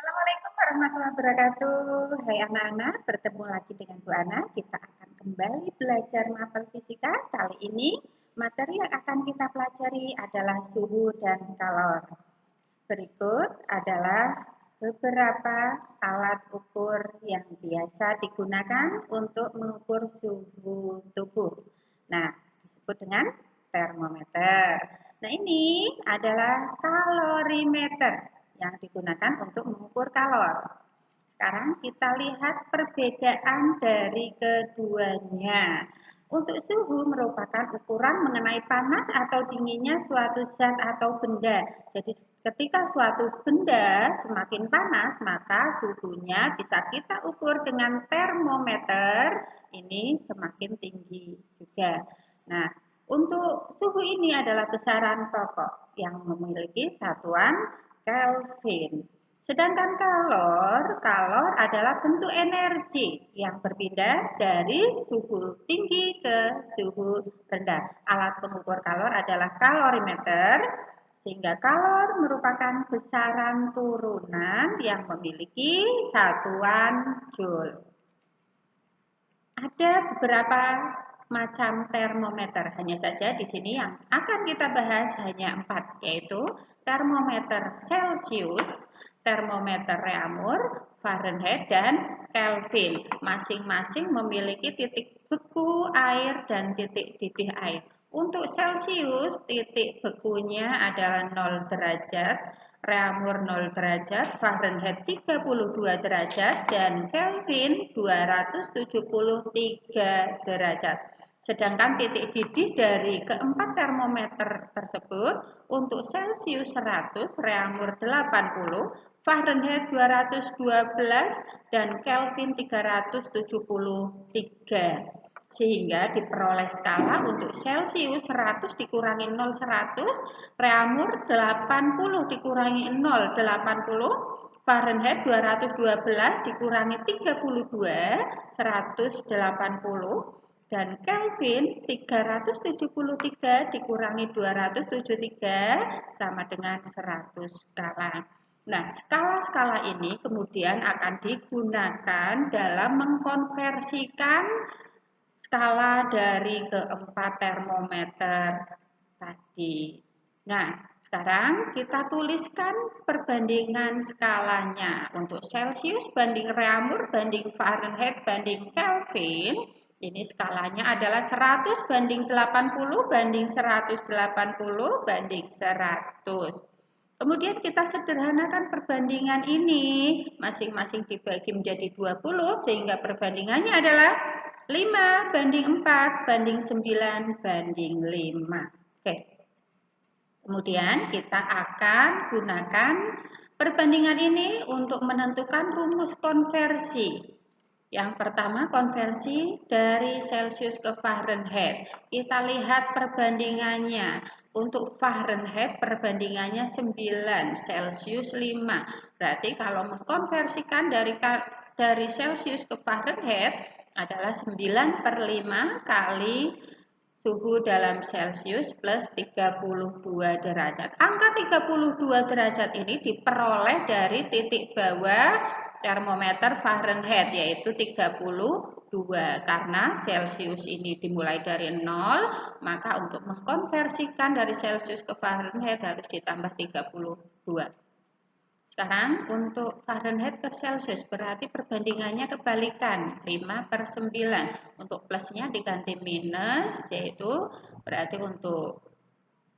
Assalamualaikum warahmatullahi wabarakatuh. Hai anak-anak, bertemu lagi dengan Bu Ana. Kita akan kembali belajar mapel fisika. Kali ini materi yang akan kita pelajari adalah suhu dan kalor. Berikut adalah beberapa alat ukur yang biasa digunakan untuk mengukur suhu tubuh. Nah, disebut dengan termometer. Nah, ini adalah kalorimeter yang digunakan untuk mengukur kalor. Sekarang kita lihat perbedaan dari keduanya. Untuk suhu merupakan ukuran mengenai panas atau dinginnya suatu zat atau benda. Jadi ketika suatu benda semakin panas, maka suhunya bisa kita ukur dengan termometer. Ini semakin tinggi juga. Nah, untuk suhu ini adalah besaran pokok yang memiliki satuan Kelvin. Sedangkan kalor adalah bentuk energi yang berpindah dari suhu tinggi ke suhu rendah. Alat pengukur kalor adalah kalorimeter, sehingga kalor merupakan besaran turunan yang memiliki satuan joule. Ada beberapa macam termometer, hanya saja di sini yang akan kita bahas hanya 4, yaitu termometer Celcius, termometer Reaumur, Fahrenheit, dan Kelvin. Masing-masing memiliki titik beku air dan titik didih air. Untuk Celcius, titik bekunya adalah 0 derajat, Reaumur 0 derajat, Fahrenheit 32 derajat, dan Kelvin 273 derajat. Sedangkan titik didih dari keempat termometer tersebut untuk Celcius 100, Reaumur 80, Fahrenheit 212, dan Kelvin 373. Sehingga diperoleh skala untuk Celcius 100 dikurangi 0 100, Reaumur 80 dikurangi 0 80, Fahrenheit 212 dikurangi 32 180, dan Kelvin 373 dikurangi 273 sama dengan 100 skala. Nah, skala-skala ini kemudian akan digunakan dalam mengkonversikan skala dari keempat termometer tadi. Nah, sekarang kita tuliskan perbandingan skalanya. Untuk Celcius banding Reaumur banding Fahrenheit banding Kelvin. Ini skalanya adalah 100 banding 80 banding 180 banding 100. Kemudian kita sederhanakan perbandingan ini. Masing-masing dibagi menjadi 20 sehingga perbandingannya adalah 5 banding 4 banding 9 banding 5. Oke. Kemudian kita akan gunakan perbandingan ini untuk menentukan rumus konversi. Yang pertama konversi dari Celcius ke Fahrenheit. Kita lihat perbandingannya. Untuk Fahrenheit perbandingannya 9, Celcius 5. Berarti kalau mengkonversikan dari Celcius ke Fahrenheit adalah 9 per 5 kali suhu dalam Celcius plus 32 derajat. Angka 32 derajat ini diperoleh dari titik bawah termometer Fahrenheit, yaitu 32. Karena Celcius ini dimulai dari 0, maka untuk mengkonversikan dari Celcius ke Fahrenheit harus ditambah 32. Sekarang untuk Fahrenheit ke Celcius berarti perbandingannya kebalikan, 5 per 9. Untuk plusnya diganti minus, yaitu berarti untuk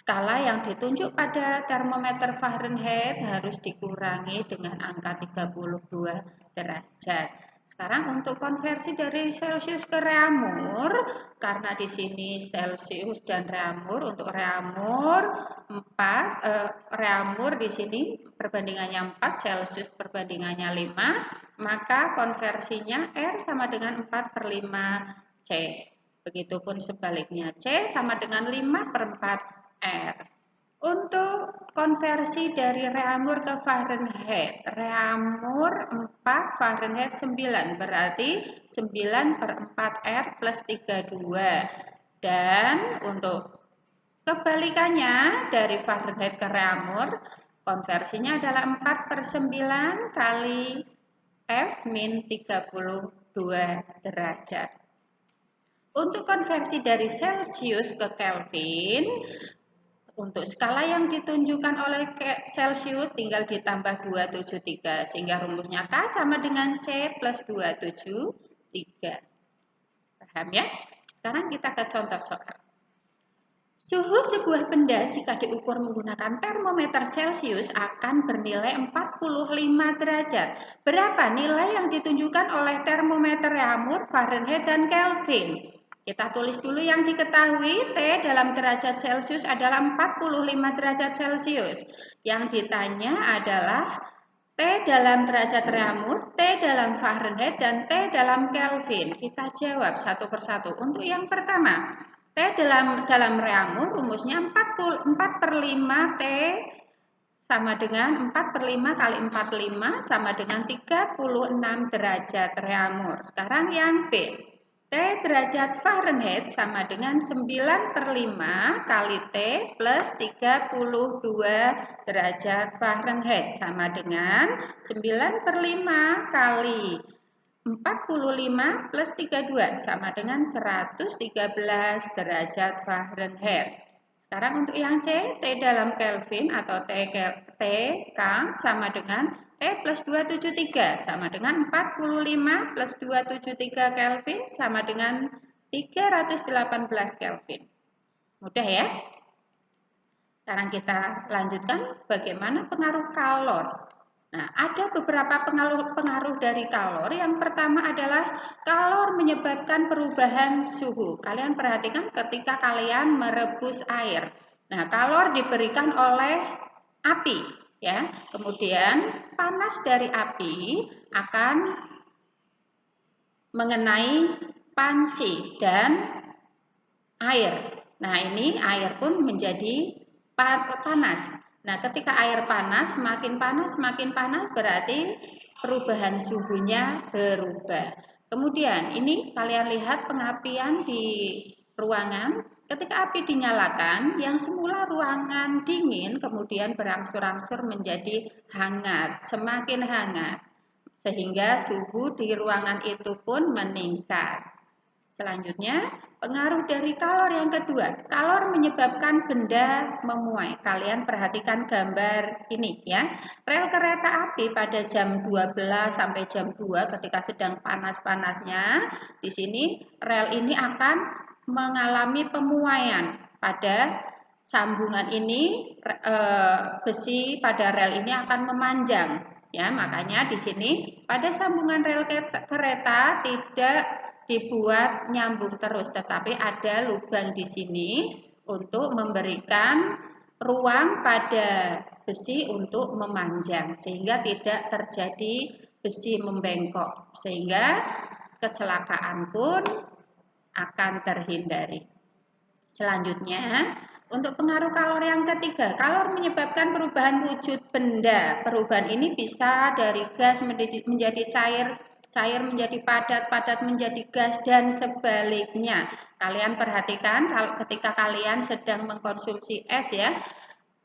skala yang ditunjuk pada termometer Fahrenheit harus dikurangi dengan angka 32 derajat. Sekarang untuk konversi dari Celcius ke Reaumur, karena di sini Celcius dan Reaumur, untuk Reaumur 4, Reaumur di sini perbandingannya 4, Celcius perbandingannya 5, maka konversinya R sama dengan 4 per 5 C. Begitupun sebaliknya, C sama dengan 5 per 4 R. Untuk konversi dari Reaumur ke Fahrenheit, Reaumur 4, Fahrenheit 9, berarti 9 per 4 R plus 32. Dan untuk kebalikannya dari Fahrenheit ke Reaumur, Konversinya adalah 4/9 kali F min 32 derajat. Untuk konversi dari Celsius ke Kelvin, untuk skala yang ditunjukkan oleh Celsius tinggal ditambah 273 sehingga rumusnya K sama dengan C plus 273. Paham ya? Sekarang kita ke contoh soal. Suhu sebuah benda jika diukur menggunakan termometer Celsius akan bernilai 45 derajat. Berapa nilai yang ditunjukkan oleh termometer Reaumur, Fahrenheit, dan Kelvin? Kita tulis dulu yang diketahui, T dalam derajat Celsius adalah 45 derajat Celsius. Yang ditanya adalah T dalam derajat Reaumur, T dalam Fahrenheit, dan T dalam Kelvin. Kita jawab satu persatu. Untuk yang pertama, T dalam Reaumur rumusnya 4/5 T sama dengan 4/5 kali 45 sama dengan 36 derajat Reaumur. Sekarang yang B. T derajat Fahrenheit sama dengan 9/5 kali T plus 32 derajat Fahrenheit sama dengan 9/5 kali 45 plus 32 sama dengan 113 derajat Fahrenheit. Sekarang untuk yang C, T dalam Kelvin atau T K sama dengan T plus 273 sama dengan 45 plus 273 Kelvin sama dengan 318 Kelvin. Mudah ya? Sekarang kita lanjutkan bagaimana pengaruh kalor. Nah, ada beberapa pengaruh dari kalor. Yang pertama adalah kalor menyebabkan perubahan suhu. Kalian perhatikan ketika kalian merebus air. Nah, kalor diberikan oleh api, ya. Kemudian panas dari api akan mengenai panci dan air. Nah, ini air pun menjadi panas. Nah, ketika air panas, semakin panas berarti perubahan suhunya berubah. Kemudian ini kalian lihat pengapian di ruangan. Ketika api dinyalakan, yang semula ruangan dingin kemudian berangsur-angsur menjadi hangat, semakin hangat. Sehingga suhu di ruangan itu pun meningkat. Selanjutnya, pengaruh dari kalor yang kedua. Kalor menyebabkan benda memuai. Kalian perhatikan gambar ini ya. Rel kereta api pada jam 12 sampai jam 2 ketika sedang panas-panasnya, di sini rel ini akan mengalami pemuaian. Pada sambungan ini besi pada rel ini akan memanjang. Ya, makanya di sini pada sambungan rel kereta tidak dibuat nyambung terus, tetapi ada lubang di sini untuk memberikan ruang pada besi untuk memanjang sehingga tidak terjadi besi membengkok, sehingga kecelakaan pun akan terhindari. Selanjutnya, untuk pengaruh kalor yang ketiga, kalor menyebabkan perubahan wujud benda. Perubahan ini bisa dari gas menjadi cair, cair menjadi padat, padat menjadi gas, dan sebaliknya. Kalian perhatikan kalau ketika kalian sedang mengkonsumsi es ya,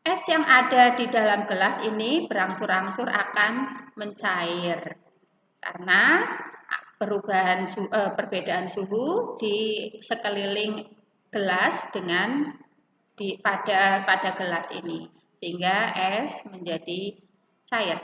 es yang ada di dalam gelas ini berangsur-angsur akan mencair karena perbedaan suhu di sekeliling gelas dengan pada gelas ini sehingga es menjadi cair.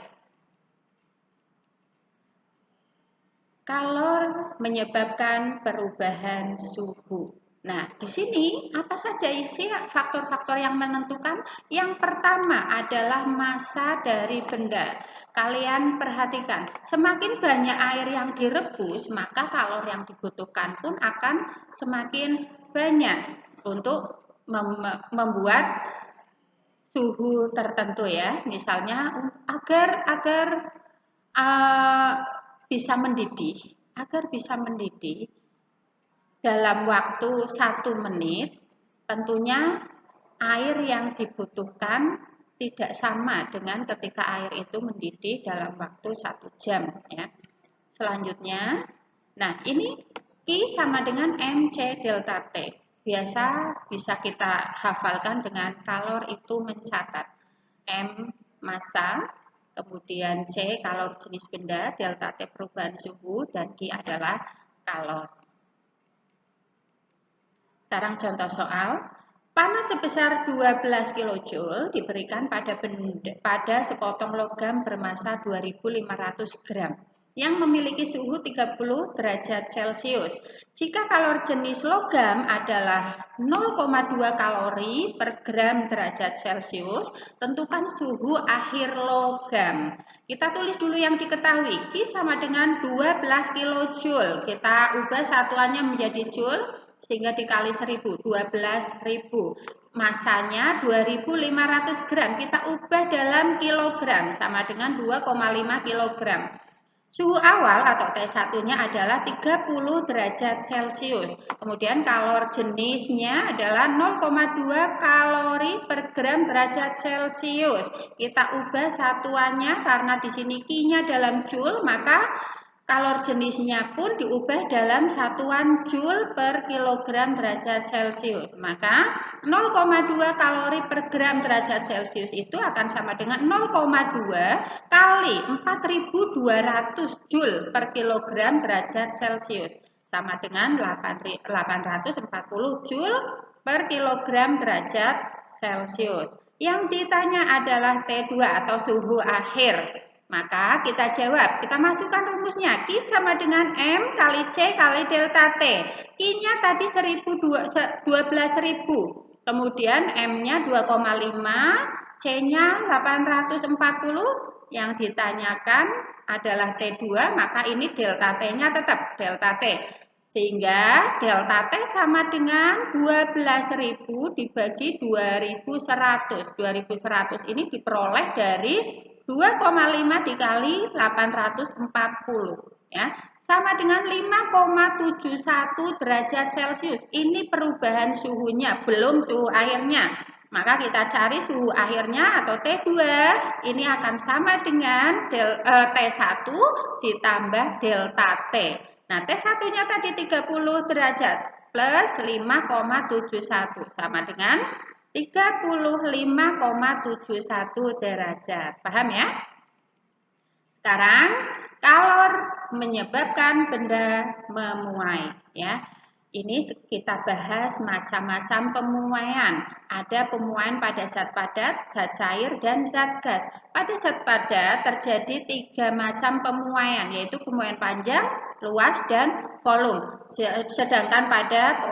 Kalor menyebabkan perubahan suhu. Nah, di sini apa saja sih faktor-faktor yang menentukan? Yang pertama adalah massa dari benda. Kalian perhatikan, semakin banyak air yang direbus, maka kalor yang dibutuhkan pun akan semakin banyak untuk membuat suhu tertentu ya. Misalnya agar bisa mendidih dalam waktu 1 menit, tentunya air yang dibutuhkan tidak sama dengan ketika air itu mendidih dalam waktu 1 jam ya. Selanjutnya, nah ini Q sama dengan MC delta T. Biasa bisa kita hafalkan dengan kalor itu mencatat. M massa, kemudian C kalor jenis benda, delta T perubahan suhu, dan D adalah kalor. Sekarang contoh soal. Panas sebesar 12 kJ diberikan pada sepotong logam bermassa 2500 gram yang memiliki suhu 30 derajat Celcius. Jika kalor jenis logam adalah 0,2 kalori per gram derajat Celcius, tentukan suhu akhir logam. Kita tulis dulu yang diketahui. Q sama dengan 12 kJ. Kita ubah satuannya menjadi joule, sehingga dikali 1000, 12.000. Massanya 2500 gram, kita ubah dalam kilogram, sama dengan 2,5 kilogram. Suhu awal atau T1-nya adalah 30 derajat Celcius. Kemudian kalor jenisnya adalah 0,2 kalori per gram derajat Celcius. Kita ubah satuannya karena di sini Q-nya dalam joule, maka kalor jenisnya pun diubah dalam satuan joule per kilogram derajat Celcius. Maka 0,2 kalori per gram derajat Celcius itu akan sama dengan 0,2 kali 4200 joule per kilogram derajat Celcius. Sama dengan 840 joule per kilogram derajat Celcius. Yang ditanya adalah T2 atau suhu akhir. Maka kita jawab, kita masukkan rumusnya. Q sama dengan M kali C kali delta T. Q-nya tadi 12.000. Kemudian M-nya 2,5, C-nya 840. Yang ditanyakan adalah T2, maka ini delta T-nya tetap delta T. Sehingga delta T sama dengan 12.000 dibagi 2100. 2100 ini diperoleh dari 2,5 dikali 840 ya, sama dengan 5,71 derajat Celcius. Ini perubahan suhunya, belum suhu akhirnya. Maka kita cari suhu akhirnya atau T2, ini akan sama dengan T1 ditambah delta T. Nah, T1-nya tadi 30 derajat plus 5,71 sama dengan 35,71 derajat. Paham ya? Sekarang kalor menyebabkan benda memuai ya. Ini kita bahas macam-macam pemuaian. Ada pemuaian pada zat padat, zat cair, dan zat gas. Pada zat padat terjadi 3 macam pemuaian, yaitu pemuaian panjang, luas, dan volume. Sedangkan pada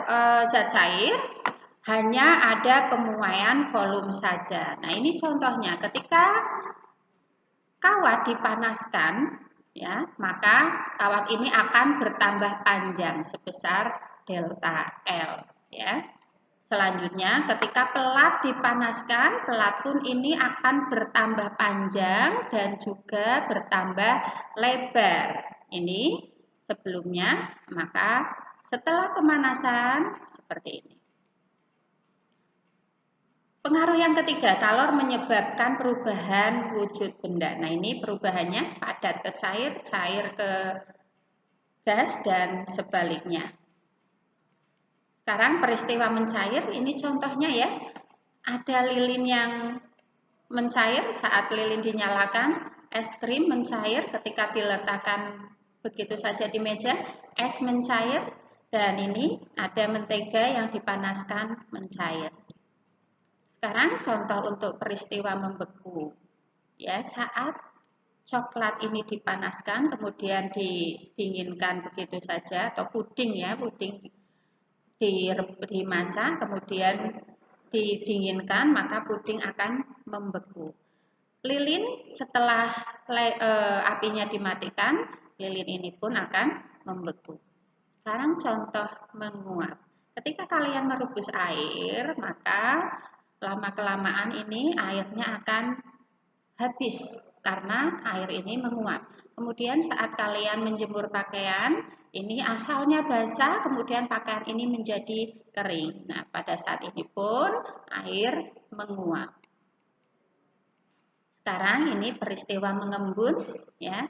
zat cair hanya ada pemuaian volume saja. Nah, ini contohnya ketika kawat dipanaskan ya, maka kawat ini akan bertambah panjang sebesar delta L ya. Selanjutnya ketika pelat dipanaskan, pelat pun ini akan bertambah panjang dan juga bertambah lebar. Ini sebelumnya, maka setelah pemanasan seperti ini. Pengaruh yang ketiga, kalor menyebabkan perubahan wujud benda. Nah, ini perubahannya padat ke cair, cair ke gas, dan sebaliknya. Sekarang peristiwa mencair, ini contohnya ya. Ada lilin yang mencair saat lilin dinyalakan, es krim mencair ketika diletakkan begitu saja di meja, es mencair, dan ini ada mentega yang dipanaskan mencair. Sekarang contoh untuk peristiwa membeku. Ya, saat coklat ini dipanaskan kemudian didinginkan begitu saja, atau puding ya, puding dimasak kemudian didinginkan, maka puding akan membeku. Lilin setelah apinya dimatikan, lilin ini pun akan membeku. Sekarang contoh menguap. Ketika kalian merebus air, maka lama-kelamaan ini airnya akan habis karena air ini menguap. Kemudian saat kalian menjemur pakaian, ini asalnya basah, kemudian pakaian ini menjadi kering. Nah, pada saat ini pun air menguap. Sekarang ini peristiwa mengembun ya.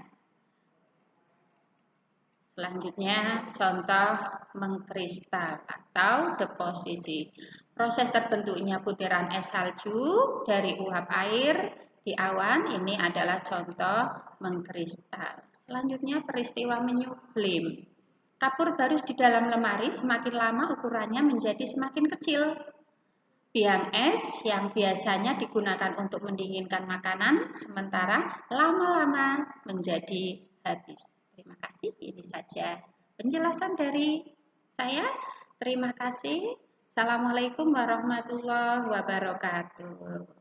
Selanjutnya contoh mengkristal atau deposisi. Proses terbentuknya butiran es salju dari uap air di awan. Ini adalah contoh mengkristal. Selanjutnya peristiwa menyublim. Kapur barus di dalam lemari semakin lama ukurannya menjadi semakin kecil. Biang es yang biasanya digunakan untuk mendinginkan makanan, sementara lama-lama menjadi habis. Terima kasih, ini saja penjelasan dari saya. Terima kasih. Assalamualaikum warahmatullahi wabarakatuh.